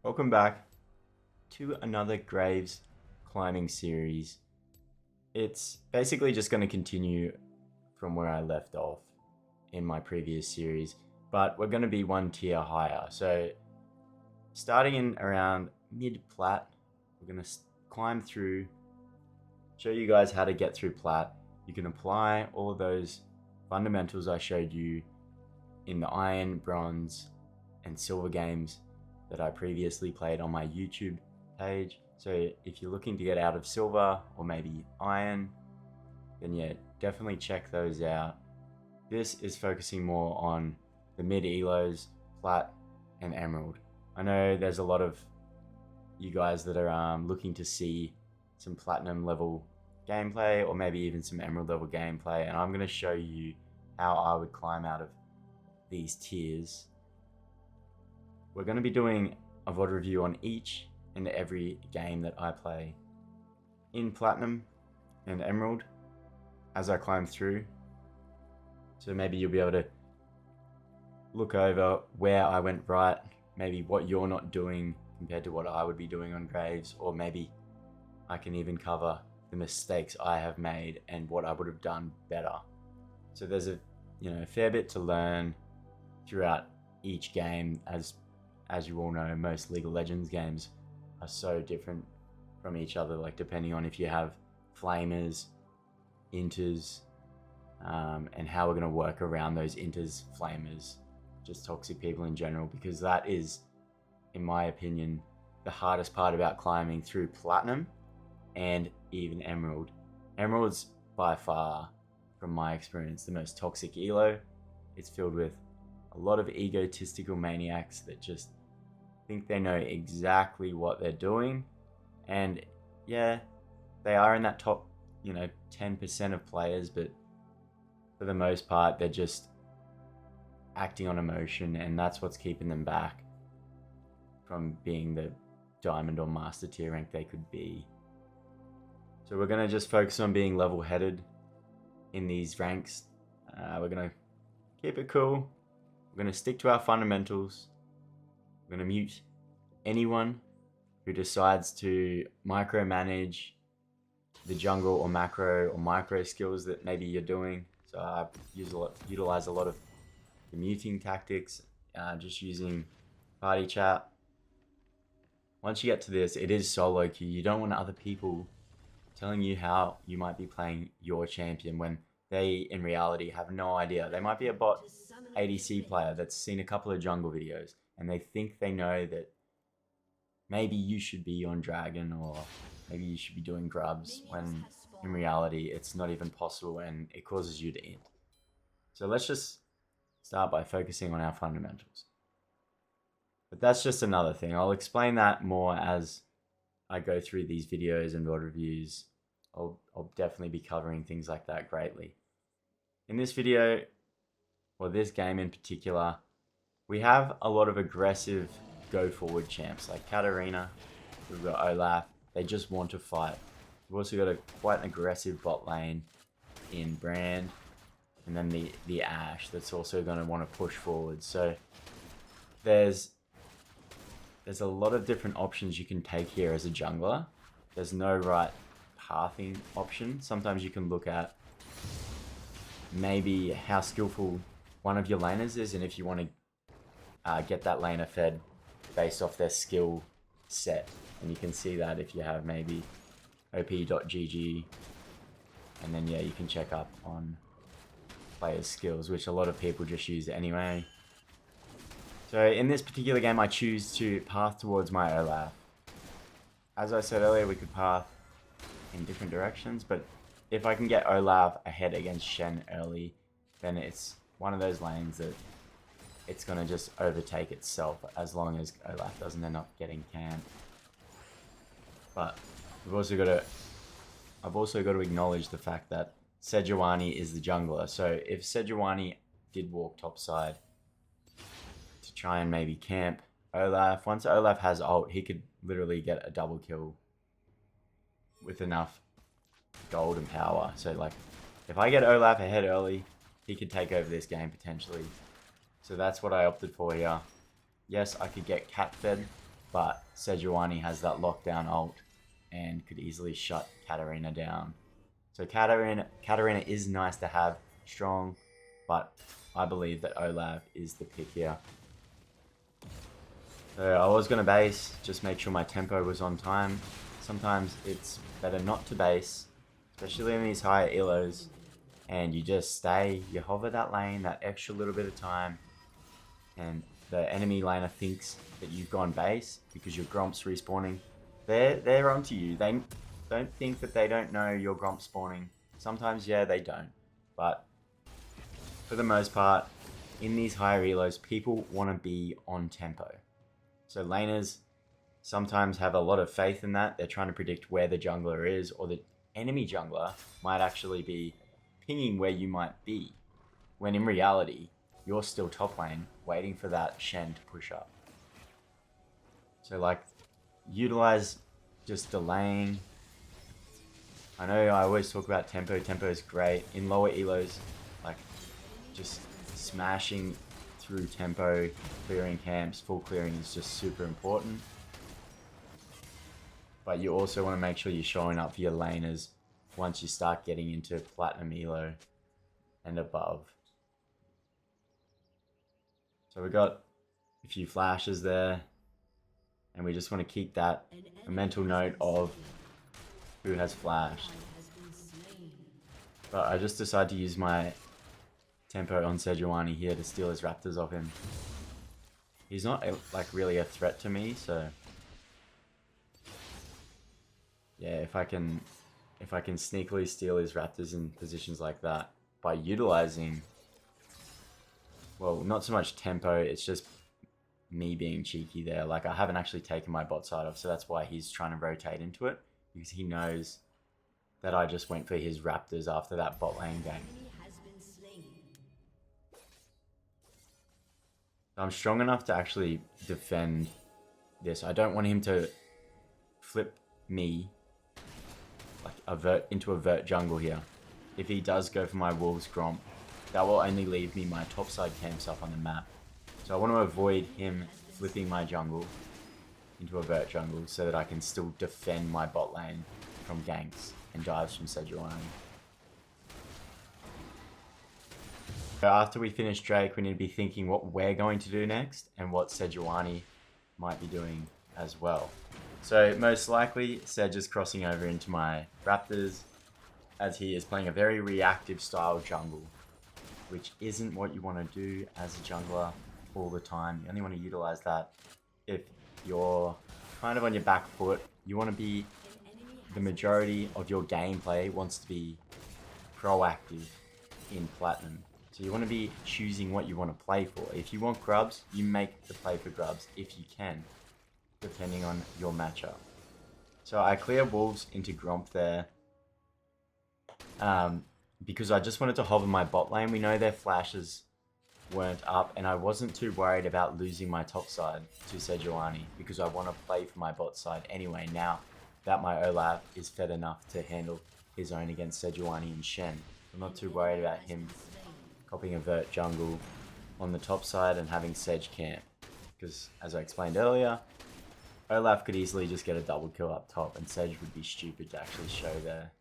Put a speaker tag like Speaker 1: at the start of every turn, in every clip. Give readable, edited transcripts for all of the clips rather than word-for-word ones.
Speaker 1: Welcome back to another Graves climbing series. It's basically just going to continue from where I left off in my previous series, but we're going to be one tier higher. So starting in around mid-plat, we're going to climb through, show you guys how to get through plat. You can apply all of those fundamentals I showed you in the iron, bronze, and silver games that I previously played on my YouTube page. So if you're looking to get out of silver or maybe iron, then yeah, definitely check those out. This is focusing more on the mid elos, plat, and emerald. I know there's a lot of you guys that are looking to see some platinum level gameplay or maybe even some emerald level gameplay, and I'm going to show you how I would climb out of these tiers. We're going to be doing a VOD review on each and every game that I play in Platinum and Emerald as I climb through. So maybe you'll be able to look over where I went right, maybe what you're not doing compared to what I would be doing on Graves, or maybe I can even cover the mistakes I have made and what I would have done better. So there's a fair bit to learn throughout each game. As you all know, most League of Legends games are so different from each other, like depending on if you have flamers, inters, and how we're going to work around those inters, flamers, just toxic people in general, because that is, in my opinion, the hardest part about climbing through Platinum and even Emerald. Emerald's by far, from my experience, the most toxic elo. It's filled with a lot of egotistical maniacs that just think they know exactly what they're doing. And yeah, they are in that top, 10% of players, but for the most part, they're just acting on emotion, and that's what's keeping them back from being the diamond or master tier rank they could be. So we're going to just focus on being level-headed in these ranks. We're going to keep it cool. We're going to stick to our fundamentals. We're going to mute anyone who decides to micromanage the jungle or macro or micro skills that maybe you're doing. So I utilize a lot of the muting tactics, just using party chat. Once you get to this, it is solo queue. You don't want other people telling you how you might be playing your champion when they, in reality, have no idea. They might be a bot ADC player that's seen a couple of jungle videos and they think they know that maybe you should be on Dragon or maybe you should be doing grubs, when in reality it's not even possible and it causes you to int. So let's just start by focusing on our fundamentals. But that's just another thing. I'll explain that more as I go through these videos and VOD reviews. I'll definitely be covering things like that greatly. In this video, or this game in particular, we have a lot of aggressive go forward champs like Katarina, we've got Olaf. They just want to fight. We've also got quite an aggressive bot lane in Brand, and then the Ashe that's also going to want to push forward. So there's a lot of different options you can take here as a jungler. There's no right pathing option. Sometimes you can look at maybe how skillful one of your laners is, and if you want to get that laner fed based off their skill set. And you can see that if you have maybe op.gg, and then yeah, you can check up on players' skills, which a lot of people just use anyway. So in this particular game, I choose to path towards my Olaf. As I said earlier, we could path in different directions, but if I can get Olaf ahead against Shen early, then it's one of those lanes that it's going to just overtake itself as long as Olaf doesn't end up getting camped. But I've also got to acknowledge the fact that Sejuani is the jungler. So if Sejuani did walk topside to try and maybe camp Olaf, once Olaf has ult, he could literally get a double kill with enough gold and power. So like, if I get Olaf ahead early, he could take over this game potentially. So that's what I opted for here. Yes, I could get cat fed but Sejuani has that lockdown ult and could easily shut Katarina down. So Katarina is nice to have, strong, but I believe that Olaf is the pick here. So I was going to base, just make sure my tempo was on time. Sometimes it's better not to base, especially in these higher elos, and you just stay, you hover that lane, that extra little bit of time, and the enemy laner thinks that you've gone base because your Gromp's respawning. They're onto you. They don't think that they don't know your Gromp spawning. Sometimes, yeah, they don't. But for the most part, in these higher elos, people want to be on tempo. So laners sometimes have a lot of faith in that. They're trying to predict where the jungler is, or the enemy jungler might actually be pinging where you might be, when in reality, you're still top lane, waiting for that Shen to push up. So like, utilize just delaying. I know I always talk about tempo. Tempo is great. In lower elos, like, just smashing through tempo, clearing camps, full clearing is just super important. But you also want to make sure you're showing up for your laners once you start getting into platinum elo and above. So we got a few flashes there, and we just want to keep that a mental note of who has flashed. But I just decided to use my tempo on Sejuani here to steal his raptors off him. He's not like really a threat to me, so yeah, if I can sneakily steal his raptors in positions like that by utilizing, well, not so much tempo, it's just me being cheeky there. Like, I haven't actually taken my bot side off, so that's why he's trying to rotate into it, because he knows that I just went for his raptors after that bot lane gank. I'm strong enough to actually defend this. I don't want him to flip me like into a vert jungle here. If he does go for my Wolves Gromp, that will only leave me my topside camps up on the map. So I want to avoid him flipping my jungle into a vert jungle so that I can still defend my bot lane from ganks and dives from Sejuani. So after we finish Drake, we need to be thinking what we're going to do next and what Sejuani might be doing as well. So most likely, Sej is crossing over into my Raptors as he is playing a very reactive style jungle, which isn't what you want to do as a jungler all the time. You only want to utilize that if you're kind of on your back foot. You want to be, the majority of your gameplay wants to be proactive in Platinum. So you want to be choosing what you want to play for. If you want grubs, you make the play for grubs if you can, depending on your matchup. So I clear Wolves into Gromp there because I just wanted to hover my bot lane. We know their flashes weren't up, and I wasn't too worried about losing my top side to Sejuani because I want to play for my bot side anyway now that my Olaf is fed enough to handle his own against Sejuani and Shen. I'm not too worried about him copying a vert jungle on the top side and having Sej camp, because as I explained earlier, Olaf could easily just get a double kill up top and Sej would be stupid to actually show there.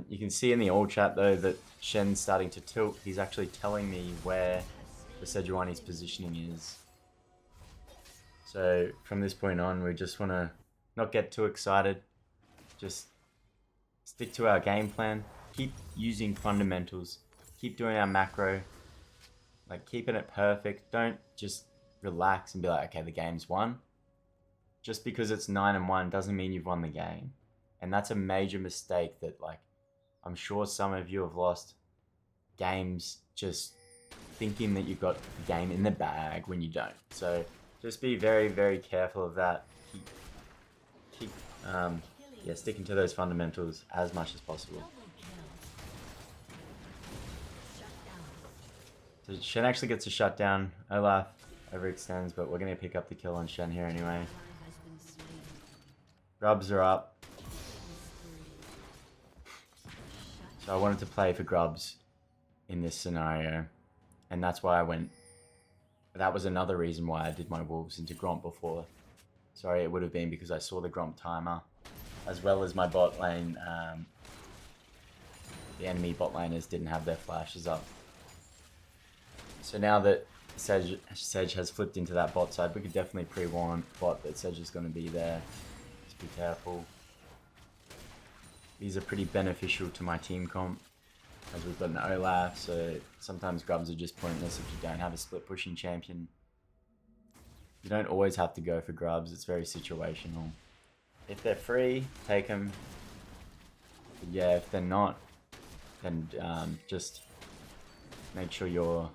Speaker 1: You can see in the all chat though that Shen's starting to tilt. He's actually telling me where the Sejuani's positioning is. So from this point on, we just want to not get too excited. Just stick to our game plan. Keep using fundamentals. Keep doing our macro. Like, keeping it perfect. Don't just relax and be like, okay, the game's won. Just because it's 9-1 doesn't mean you've won the game. And that's a major mistake that, like, I'm sure some of you have lost games just thinking that you've got the game in the bag when you don't. So just be very, very careful of that. Keep sticking to those fundamentals as much as possible. So Shen actually gets a shutdown. Olaf overextends, but we're going to pick up the kill on Shen here anyway. Grubs are up. So I wanted to play for grubs in this scenario, and that's why I went that was another reason why I did my wolves into Gromp before. Sorry, it would have been because I saw the Gromp timer, as well as my bot lane. The enemy bot laners didn't have their flashes up. So now that Sedge has flipped into that bot side, we could definitely pre-warn bot that Sedge is going to be there. Just be careful. These are pretty beneficial to my team comp, as we've got an Olaf, so sometimes grubs are just pointless if you don't have a split pushing champion. You don't always have to go for grubs, it's very situational. If they're free, take them. But yeah, if they're not, then just make sure you're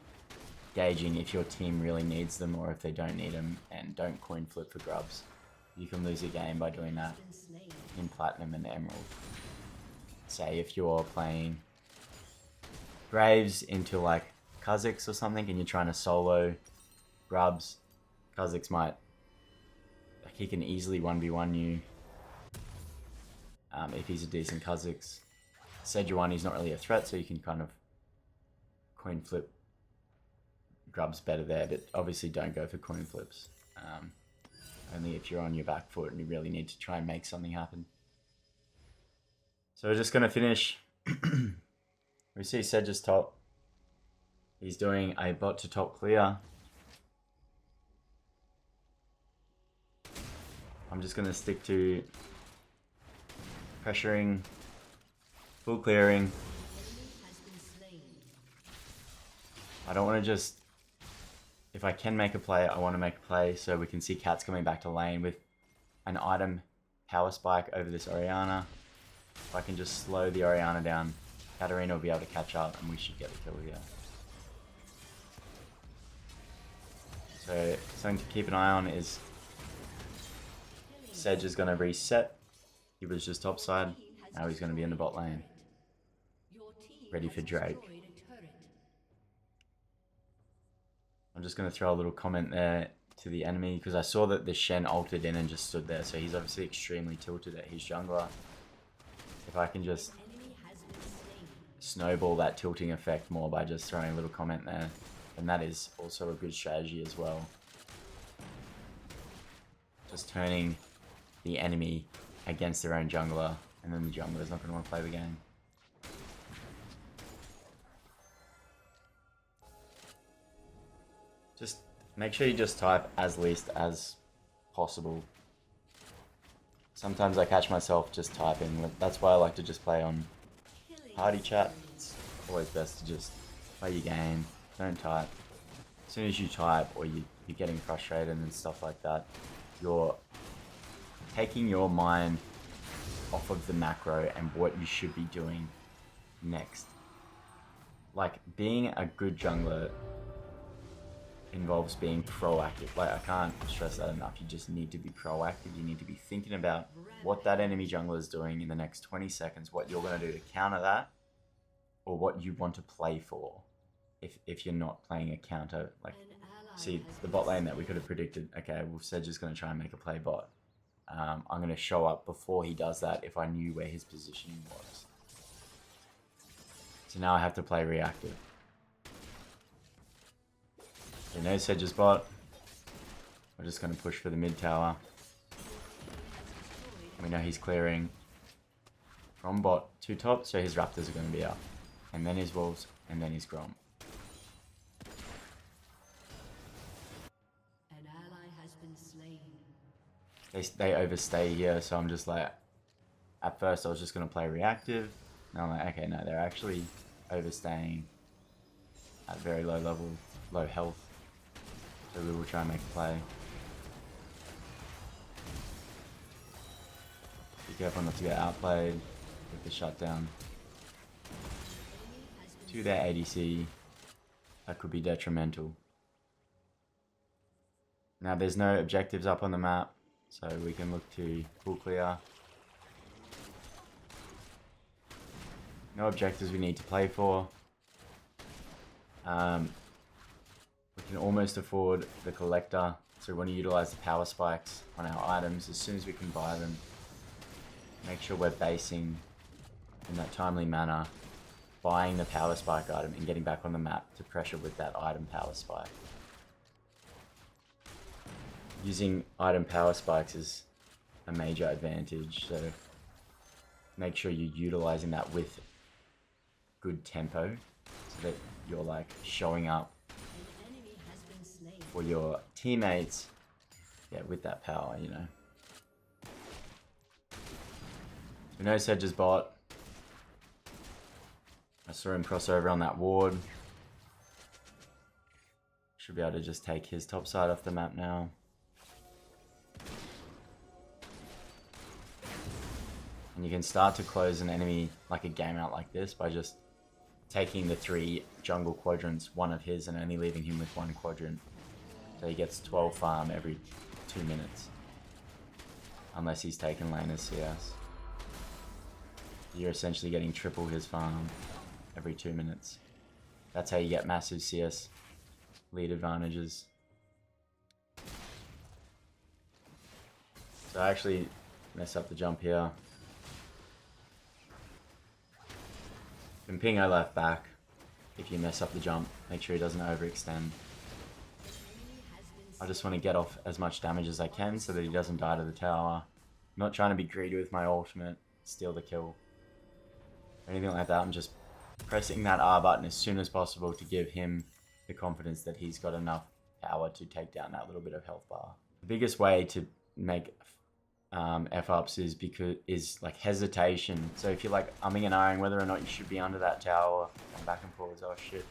Speaker 1: gauging if your team really needs them or if they don't need them, and don't coin flip for grubs. You can lose a game by doing that in Platinum and Emerald. Say if you're playing Graves into like Kha'Zix or something and you're trying to solo grubs, Kha'Zix might, like, he can easily 1v1 you if he's a decent Kha'Zix. Sejuani's not really a threat, so you can kind of coin flip grubs better there, but obviously don't go for coin flips. Only if you're on your back foot and you really need to try and make something happen. So we're just going to finish. We see Sedge's top. He's doing a bot to top clear. I'm just going to stick to pressuring, full clearing. I don't want to just... If I can make a play, I want to make a play so we can see Cats coming back to lane with an item power spike over this Orianna. If I can just slow the Orianna down, Katarina will be able to catch up and we should get the kill here. So something to keep an eye on is Sedge is going to reset. He was just topside. Now he's going to be in the bot lane. Ready for Drake. I'm just going to throw a little comment there to the enemy because I saw that the Shen ulted in and just stood there. So he's obviously extremely tilted at his jungler. If I can just snowball that tilting effect more by just throwing a little comment there, then that is also a good strategy as well. Just turning the enemy against their own jungler, and then the jungler is not going to want to play the game. Just make sure you just type as least as possible. Sometimes I catch myself just typing. That's why I like to just play on party chat. It's always best to just play your game. Don't type. As soon as you type or you're getting frustrated and stuff like that, you're taking your mind off of the macro and what you should be doing next. Like, being a good jungler involves being proactive. Like, I can't stress that enough. You just need to be proactive. You need to be thinking about what that enemy jungler is doing in the next 20 seconds, what you're going to do to counter that, or what you want to play for if you're not playing a counter. Like, see, the bot lane that we could have predicted, okay, well, Sedge is going to try and make a play bot. I'm going to show up before he does that if I knew where his positioning was. So now I have to play reactive. So no Sedge's bot. We're just going to push for the mid tower. We know he's clearing from bot to top, so his Raptors are going to be up. And then his Wolves, and then his Grom.
Speaker 2: An ally has been slain.
Speaker 1: They overstay here, so I'm just like... At first I was just going to play reactive. Now I'm like, okay, no, they're actually overstaying at very low level, low health. So we will try and make a play. Be careful not to get outplayed with the shutdown. To their ADC, that could be detrimental. Now there's no objectives up on the map, so we can look to full clear. No objectives we need to play for. We can almost afford the collector, so we want to utilize the power spikes on our items as soon as we can buy them. Make sure we're basing in that timely manner, buying the power spike item and getting back on the map to pressure with that item power spike. using item power spikes is a major advantage, so make sure you're utilizing that with good tempo so that you're like showing up for your teammates, yeah, with that power, you know. So no Sedge's bot. I saw him cross over on that ward. Should be able to just take his top side off the map now. And you can start to close an enemy, like a game out like this, by just taking the 3 jungle quadrants, one of his, and only leaving him with 1 quadrant. So he gets 12 farm every 2 minutes. Unless he's taken laner CS. You're essentially getting triple his farm every 2 minutes. That's how you get massive CS lead advantages. So I actually mess up the jump here. And Pingo left back. If you mess up the jump, make sure he doesn't overextend. I just want to get off as much damage as I can so that he doesn't die to the tower. I'm not trying to be greedy with my ultimate, steal the kill. Or anything like that. I'm just pressing that R button as soon as possible to give him the confidence that he's got enough power to take down that little bit of health bar. The biggest way to make F-ups is like hesitation. So if you're like umming and ahhing whether or not you should be under that tower, and back and forwards, oh shit.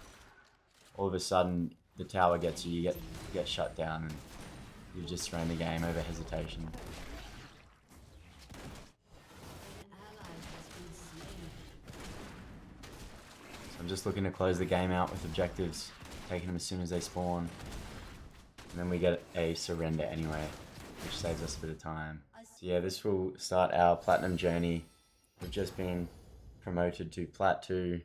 Speaker 1: All of a sudden the tower gets you, you get shut down, and you've just thrown the game over hesitation. So I'm just looking to close the game out with objectives, taking them as soon as they spawn. And then we get a surrender anyway, which saves us a bit of time. So yeah, this will start our platinum journey. We've just been promoted to Plat 2.